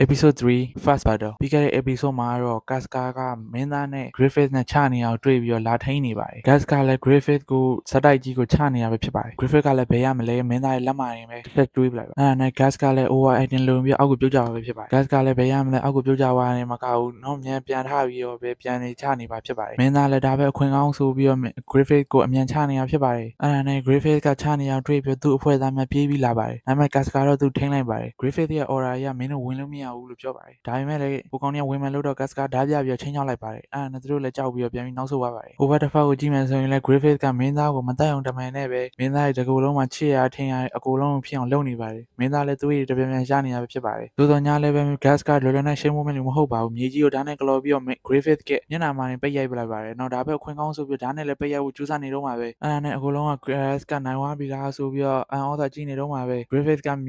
Episode 3 First Battle ပြီးခဲ့တဲ့ episode မှာတော့ Casca ကမင်းသားနဲ့ Griffith နဲ့ချနေအောင်တွေ့ပြီးတော့လာထိန်းနေပါတယ် Casca လည်း Griffith ကိုစတိုက်ကြီးကိုချနေရပဲဖြစ်ပါတယ် Griffith ကလည်းဘယ်ရမလဲမင်းသားရဲ့လက်မာရင်ပဲဆက်တွေးပလိုက်ပါအဲ့ဒါနဲ့ Casca လည်း over acting လုံပြီးအောက်ကိုပြုတ်ကြပါပဲဖြစ်ပါတယ် Casca လည်းဘယ်ရမလဲအောက်ကိုပြုတ်ကြပါနေမှာကောက်ဘူးနော်မြန်ပြန်ထပြီးတော့ပဲပြန်နေချနေပါဖြစ်ပါတယ်မင်းသားလည်းဒါပဲအခွင့်ကောင်းဆိုပြီးတော့ Griffith ကိုအမြန်ချနေရဖြစ်ပါတယ်အဲ့ဒါနဲ့ Griffith ကချနေအောင်တွေ့ပြီးသူ့အဖွဲ့သားများပြေးပြီးလာပါတယ်ဒါပေမဲ့ Casca တော့သူထိန်းလိုက်ပါတယ် Griffith ရဲ့ aura ကြီးကမင်းတို့ဝင်လို့မရဘူးလို့ပြောပါတယ်ဒါပေမဲ့လည်းကိုကောင်ကြီးဝင်မယ်လို့တော့ Casca ဓာတ်ပြပြီးချင်းချောက်လိုက်ပါတယ်အဲ့ဒါနဲ့သူတို့လည်းကြောက်ပြီးတော့ပြန်ပြီးနောက်ဆုတ်သွားပါတယ် over တစ်ဖက်ကိုကြည့်မယ်ဆိုရင်လည်း Griffith ကမင်းသားကိုမတက်အောင်တမန်နဲ့ပဲမင်းသားရဲ့တကူလုံးမှာချစ်ရထင်ရအကူလုံးဖြစ်အောင်လုပ်နေပါတယ်မင်းသားလည်းသူ့ရဲ့တပြန်ပြန်ရှာနေရပဲဖြစ်ပါတယ်သို့တော်ညာလည်းပဲ Casca လွယ်လွယ်နဲ့ရှင်းဖို့မလို့မဟုတ်ပါဘူးမြေကြီးကိုဓာတ်နဲ့ကလော်ပြီးတော့ Griffith ကမျက်နှာမှာနေပိတ်ရိုက်ပလိုက်ပါတယ်နောက်ဒါပဲခွင်ကောင်းဆိုပြီးဓာတ်နဲ့လည်းပိတ်ရိုက်ဖို့ကြိုးစားနေတော့မှာပဲအဲ့ဒါနဲ့အကူလုံးက Casca နိုင်သွားပြီလားဆိုပြီးတော့အန်အောသာကြည့်နေတော့မှာပဲ Griffith ကမျ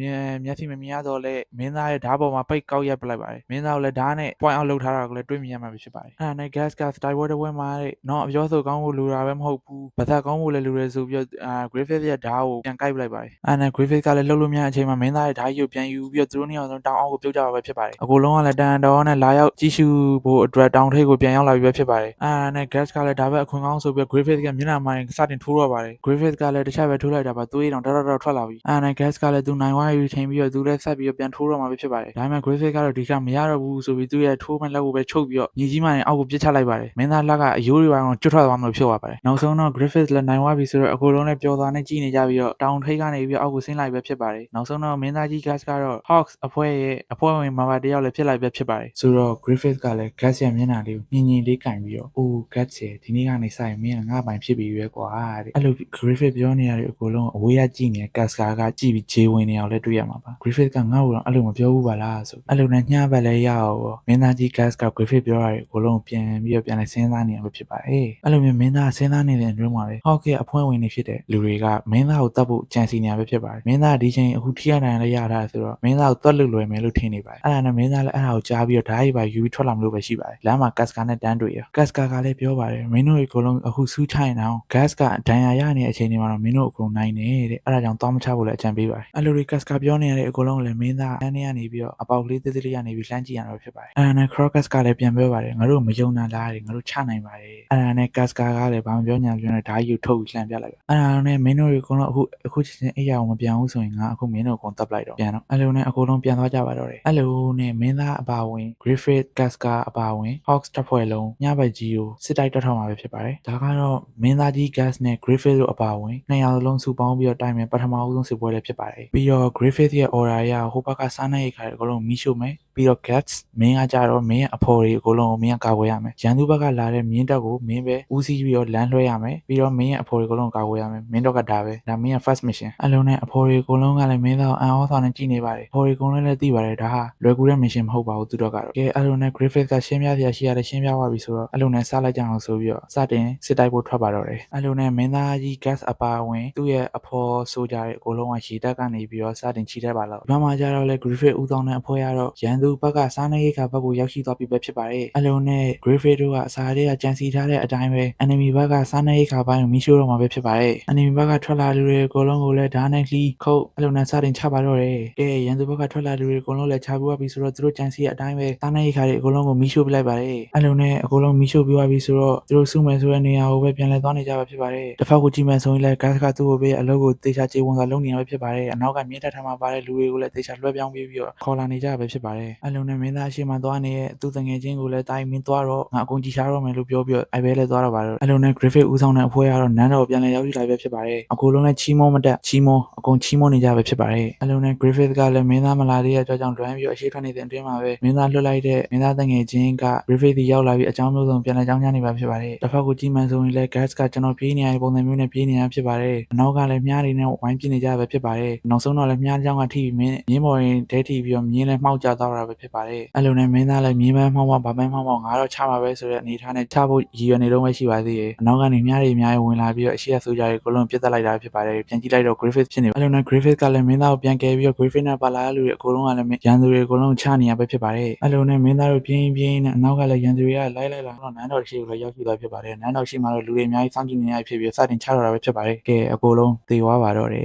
က်စိမမြင်ရတော့လေမင်းသားရဲ့ဓာတ်ပေါ်မှာပိတ်ကောက်ရိုက်ပလိုက်ပါတယ်မင်းသားကိုလည်းဓာတ်နဲ့ point out လုပ်ထားတာကိုလည်းတွေးမြင်ရမှာဖြစ်ပါတယ်အဲ့ဒါနဲ့ Casca Star Wars တဲ့ဝက်မှာတော့အပြောဆိုကောင်းဖို့လူတာပဲမဟုတ်ဘူးဘာသာကောင်းဖို့လည်းလူရဲဆိုပြီးတော့Griffith ရဲ့ဓာတ်ကိုပြန်ကိုက်ပလိုက်ပါတယ်အဲ့ဒါနဲ့ Griffith ကလည်းလှုပ်လို့မရတဲ့အချိန်မှာမင်းသားရဲ့ဓာတ်ကြီးကိုပြန်ယူပြီးတော့သူတို့နှစ်ယောက်လုံးတောင်အောက်ကိုပြုတ်ကြပါပဲဖြစ်ပါတယ်အကူလုံးကလည်းတန်တော်နဲ့လာရောက်ကြည့်ရှုဖို့အတွက်တောင်ထိပ်ကိုပြန်ရောက်လာပြီပဲဖြစ်ပါတယ်အဲ့ဒါနဲ့ Gas ကလည်းဒါပဲအခွင့်ကောင်းဆိုပြီး Griffith ကမျက်နှာမှာစတင်ထိုးတော့ပါတယ် Griffith ကလည်းတစ်ချက်ပဲထိုးလိုက်တာပါသွေးတောင်တော်ထွက်လာပြီအဲ့ဒါနဲ့ Gas ကလည်းသူနိုင်ဝါးယူချိန်ပြီးတော့သူလည်းဆက်ပြီးတော့ပြန်ထိုးတော့မှာပဲဖြစ်ပါတယ်ဒါပေမဲ့ Griffith ကတော့ဒီကမရတော့ဘူးဆိုပြီးသူ့ရဲ့ထိုးမဲ့လက်ကိုပဲချုပ်ပြီးတော့ညီကြီးမှရင်အောက်ကိုပစ်ချလိုက်ပါတယ်မင်းသားလက်ကအယိုးတွေပိုင်းကိုကျွတ်ထွက်သွားမှလို့ဖြစ်သွားပါတယ်နောက်ဆုံးတော့ Griffith လည်းနိုင်ဝါးပြီဆိုတော့အကူလုံးလည်းပျော်သွားနဲ့ကြည်နေကြပြီးတော့တောင်ထိပ်ကနေပြီးအောက်ကိုဆင်းလိုက်ပဲဖြစ်ပါတယ်နောက်ဆုံးတော့မင်းသားကြီး Gas ကတော့ Hawks အဖွဲ့ဝင်မဘာတယောက်လည်းဖြစ်လိုက်ပဲဖြစ်ပါတယ်ဆိုတော့ Griffith ကလည်း Gas ရဲ့မျက်နှာလေးကိုညင်ညင်လေးကင်ပြီးတော့အိုး Gas ရဲ့ဒီနေ့ကနေစရင်မင်းကငါ့ပိုင်ဖြစ်ပြီပဲကွာတဲ့အဲ့လို Griffith ပြောနေရတဲ့အကူလုံးအဝေးရကြည့်နေတဲ့ Gas ကကြည့်ပြီးဂျေဝင်နေအောင်လည်းတွေ့ရမှာပါ Griffith ကငါ့ကိုတော့အဲ့လိုမပြောဘူးပါလားဆိုအဲ့လိုနဲ့ညှဘက်လည်းရအောင်မင်းသားကြီး Gas က Griffith ပြောတာကိုအလုံးပြန်ပြီးတော့ပြန်လဲစဉ်းစားနေရမှာဖြစ်ပါတယ်အဲ့လိုမျိုးမင်းသားစဉ်းစားနေတဲ့အတွင်းမှာပဲ Hawk ရဲ့အဖွဲ့ဝင်တွေဖြစ်တဲ့လူတွေကမင်းသားကိုတတ်ဖို့ကြံစီနေရပဲဖြစ်ပါတယ်မင်းသားဒီချိန်အခုထိရနိုင်လည်းရတာဆိုတော့မင်းသားကိုတွက်လွယ်မယ်လို့ထင်နေပါတယ်အဲ့ဒါနဲ့မင်းသားလည်းအဲ့ဒါကိုကြားပြီးတော့ဓာတ်ရိုက်ပါယူပြီးထွက်လာမလို့ပဲရှိပါတယ်လမ်းမှာ Casca နဲ့တန်းတွေ့ရ Casca ကလည်းပြောပါတယ်မင်းတို့အကုန်လုံးအခုစူးချိုင်အောင် Gas ကဒဏ်ရာရနေတဲ့အချိန်တွေမှာတော့မင်းတို့အကုန်နိုင်တယ်တဲ့အဲ့ဒါကြောင့်တောင်းမချဖို့လည်းအကြံပေးပါတယ်အဲ့လိုတွေ Casca ပြောနေရတဲ့အကုန်လုံးလည်းမင်းသားအန်းနေကနေပြီးတော့အပေါက်လေးသေးသေးလေးကနေပြီးလှမ်းကြည့်ရတော့ဖြစ်ပါတယ်အဲ့ဒါနဲ့ Crocus ကလည်းပြန်ပြောပါတယ်ငါတို့မယုံနာလားတဲ့ငါတို့ချနိုင်ပါတယ်အဲ့ဒါနဲ့ Casca ကလည်းဘာမှပြောညာပြောနေဓာတ်ယူထုတ်ပြီးလှမ်းပြလိုက်ပါအဲ့ဒါနဲ့မင်းတို့အကုန်လုံးအခုချင်းချင်းအိယာအောင်မပြောင်းဘူးဆိုရင်ငါအခုမင်းတို့အကုန်တပ်လိုက်တော့ပြန်တော့အဲ့လိုနဲ့အကုန်လုံးပြန်သွားကြပါတော့တယ်အဲ့လိုနဲ့မင်းသားအပါဝင် Griffith Casca အပါဝင် Hawks တပ်ဖွဲ့လုံးညဘက်ကြီးကိုစစ်တိုက်တက်ထောက်မှာပဲဖြစ်ပါတယ်ဒါကတော့မင်းသားကြီး Gas နဲ့ Griffith တို့အပါဝင်နှစ်ယောက်လုံးစုပေါင်းပြီးတော့တိုင်မယ်ပထမဦးဆုံးစစ်ပွဲလည်းဖြစ်ပါတယ်ပြီးတော့ Griffith ရဲ့ aura ရဟိုဘက်ကစားနေရခါအကုန်လုံးမီးရှို့မယ်ပြီးတော့ Gas မင်းကကြတော့မင်းအဖော်တွေအကုန်လုံးကိုမင်းကကာကွယ်ရမယ်ရန်သူဘက်ကလာတဲ့မြင်းတက်ကိုမင်းပဲဦးစီးပြီးတော့လမ်းလွှဲရမယ်ပြီးတော့မင်းရဲ့အဖော်တွေအကုန်လုံးကာကွယ်ရမယ်မင်းတော့ကဒါပဲဒါမင်းရဲ့ first mission အလုံးနဲ့အဖော်တွေအကုန်လုံးကလည်းမင်းသားအန်အောဆောင်နဲ့ကြည်နေပါတယ်အဖော်တွေအကုန်လုံးလည်းသိပါတယ်ဒါဟာလွယ်ကူတဲ့ mission မဟုတ်ပါဘူးသူတော့ကတော့ကဲအလုံးနဲ့ Griffith ကရှင်းပြစရာရှိရတယ်ရှင်းပြသွားပြီဆိုတော့အလုံးနဲ့စလိုက်ကြအောင်ဆိုပြီးတော့စတင်စစ်တိုက်ဖို့ထွက်ပါတော့တယ်အလုံးနဲ့မင်းသားကြီး Gas အပါဝင်သူ့ရဲ့အဖော်ဆိုကြတဲ့အကုန်လုံးကရေတက်ကနေပြီးတော့စတင်ချီတက်ပါတော့ဘာမှကြတော့လေ Griffith ဦးဆောင်တဲ့အဖွဲရတော့ရန်သူဘက်ကစားနေခါဘက်ကိုရောက်ရှိသွားပြီပဲဖြစ်ပါတယ်အလုံးနဲ့ Griffith တို့ကအစာတွေကကြံစီထားတဲ့အတိုင်းပဲ enemy ဘက်ကစားနေခါပိုင်းကိုမီးရှို့တော့မှာပဲဖြစ်ပါတယ် enemy ဘက်ကထွက်လာလူတွေအကုန်လုံးကိုလည်းဓာတ်နဲ့လှီးခုတ်အလုံးနဲ့စတင်ချပါတော့တယ်ကဲရန်သူဘက်ကထွက်လာလူတွေအကုန်လုံးလည်းချပြီးသွားပြီဆိုတော့သူတို့ကြံစီတဲ့အတိုင်းပဲစားနေခါတွေအကုန်လုံးကိုမီးရှို့ပြလိုက်ပါတယ်အလုံးနဲ့အကုန်လုံးမီးရှို့ပြီးသွားပြီဆိုတော့သူတို့စုမယ်ဆိုတဲ့နေရာကိုပဲပြန်လဲသွားနေကြပါဖြစ်ပါတယ်တစ်ဖက်ကိုကြည့်မယ်ဆိုရင်လည်း Gas ကသူ့ကိုပဲအလုပ်ကိုတေချာကြေဝန်စွာလုပ်နေရပဲဖြစ်ပါတယ်အနောက်ကမြင့်တက်ထမှာပါတဲ့လူတွေကိုလည်းတေချာလွှဲပြောင်းပြီးတော့ခေါ်လာနေကြပဲဖြစ်ပါတယ်အလုံးနဲ့မင်းသားအရှိမှသွားနေတဲ့သူ့တငယ်ချင်းကိုလည်းတိုင်းမင်းသွားတော့ငါအကုန်ကြည့်ချတော့မယ်လို့ပြောပြီးတော့အဲ့ဘဲလဲသွားတော့ပါတော့အလုံးနဲ့ Griffith ဦးဆောင်တဲ့အဖွဲကတော့နန်းတော်ပြန်လဲရောက်ရှိလာပဲဖြစ်ပါတယ်အကုန်လုံးလည်းချီးမွမ်းမတက်ချီးမွမ်းအကုန်ချီးမွမ်းနေကြပဲဖြစ်ပါတယ်အလုံးနဲ့ Griffith ကလည်းမင်းသားမလာသေးတဲ့အတွက်ကြောင့်လွမ်းပြီးတော့အရှိထွက်နေတဲ့အတွင်းမှာပဲမင်းသားလွတ်လိုက်တဲ့မင်းသားတငယ်ချင်းက Griffith ဒီရောက်လာပြီးအကြောင်းမျိုးစုံပြန်လဲကြောင်းချနေပါဖြစ်ပါတယ်တစ်ဖက်ကိုကြည့်မှန်ဆိုရင်လည်း Gas ကကျွန်တော်ပြေးနေရတဲ့ပုံစံမျိုးနဲ့ပြေးနေတာဖြစ်ပါတယ်အနောက်ကလည်းမြားတွေနဲ့ဝိုင်းပြနေကြပဲဖြစ်ပါတယ်နောက်ဆုံးတော့လည်းမြားကြောင်းကထိပြီးမြင်းပေါ်ရင်ဒဲထိပြီးတော့မြင်းလည်းမှောက်ကျသွားတာပဲဖြစ်ပါတယ်အဲ့လိုနဲ့မင်းသားလည်းမြင်းပဲမှောက်မှဘာပဲမှောက်မှငါတော့ချမှာပဲဆိုတဲ့အနေထားနဲ့ချဖို့ရည်ရွယ်နေတော့မှရှိပါသေးတယ်အနောက်ကနေမြားတွေအများကြီးဝင်လာပြီးတော့အရှိရဆိုကြတွေအကုန်လုံးပြတ်တက်လိုက်တာဖြစ်ပါတယ်ပြန်ကြည့်လိုက်တော့ Griffith ဖြစ်နေအဲ့လိုနဲ့ Griffith ကလည်းမင်းသားကိုပြန်ကယ်ပြီးတော့ Griffith နဲ့ပါလာတဲ့လူတွေအကုန်လုံးကလည်းရန်သူတွေအကုန်လုံးချနေရပဲဖြစ်ပါတယ်အဲ့လိုနဲ့မင်းသားတို့ပြင်းပြင်းနဲ့အနောက်ကလည်းရန်သူတွေကလိုက်လာတော့နန်းတော်ရှိကိုလည်းရောက်ရှိသွားဖြစ်ပါတယ်နန်းတော်ရှိမှာတော့လူတွေအများကြီးစောင့်ကြည့်နေရဖြစ်ပြီးစတင်ချတော့တာပဲဖြစ်ပါတယ်ကဲအကုန်လုံးသေသွားပါတော့တယ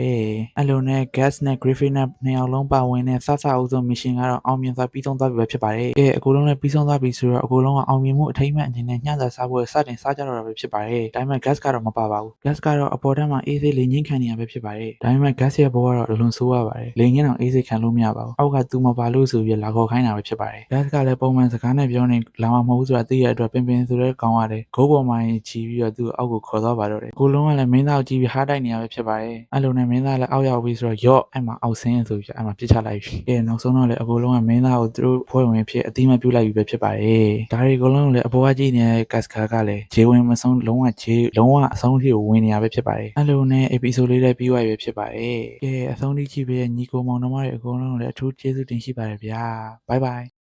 ်အဲ့လိုနဲ့ Gas နဲ့ Griffith နဲ့နှစ်ယောက်လုံးပါဝင်တဲ့စစအုပ်ဆုံး mission ကတော့ တော့အောင်မြင်စွာပြီးဆုံးသွားပြီပဲဖြစ်ပါတယ်ကဲအကိုလုံးလည်းပြီးဆုံးသွားပြီဆိုတော့အကိုလုံးကအောင်မြင်မှုအထိမ်းအမှတ်အနေနဲ့ညစာစားဖို့စတင်စားကြတော့တာပဲဖြစ်ပါတယ်ဒါပေမဲ့ gas ကတော့မပါပါဘူး gas ကတော့အပေါ်ထပ်မှာအေးဆေးလေငင်းခံနေရပဲဖြစ်ပါတယ်ဒါပေမဲ့ gas ရဲ့ဘဝကတော့အလွန်ဆိုးရပါတယ်လေငင်းအောင်အေးဆေးခံလို့မရပါဘူးအောက်ကသူမပါလို့ဆိုပြီးလာခေါ်ခိုင်းတာပဲဖြစ်ပါတယ် gas ကလည်းပုံမှန်စကားနဲ့ပြောနေလာမှာမဟုတ်ဘူးဆိုတာသိရတဲ့အတွက်ပင်ဆိုတဲ့ကောင်ကလည်းဂိုးပေါ်မှာရင်ချီပြီးတော့သူ့အောက်ကိုခေါ်သွားပါတော့တယ်ကိုလုံးကလည်းမင်းသားကိုကြည့်ပြီးဟားတိုက်နေရပဲဖြစ်ပါတယ်အဲ့လိုနဲ့မင်းသားလည်းအောက်ရောက်ပြီးဆိုတော့ယော့အဲ့မှာအောက်ဆင်းဆိုပြီးအဲ့မှာပြစ်ချလိုက်ပြီကဲနောက်ဆုံးတော့လေအကိုလုံးကမင်းသားကိုသူတို့ဖွဲ့ဝင်ဖြစ်အတိမပြုတ်လိုက်ပြီပဲဖြစ်ပါတယ်ဒါတွေအကုန်လုံးလည်းအပေါ်ကကြည့်နေတဲ့ gas ကလည်းဂျေဝင်မဆုံးလုံးဝအဆုံးထိကိုဝင်နေရပဲဖြစ်ပါတယ်အဲ့လိုနဲ့ episode လေးလည်းပြီးသွားပြီပဲဖြစ်ပါတယ်ကဲအဆုံးထိကြည့်ပေးတဲ့ညီကိုမောင်နှမတွေအကုန်လုံးလည်းအထူးကျေးဇူးတင်ရှိပါတယ်ဗျာဘိုင်ဘိုင်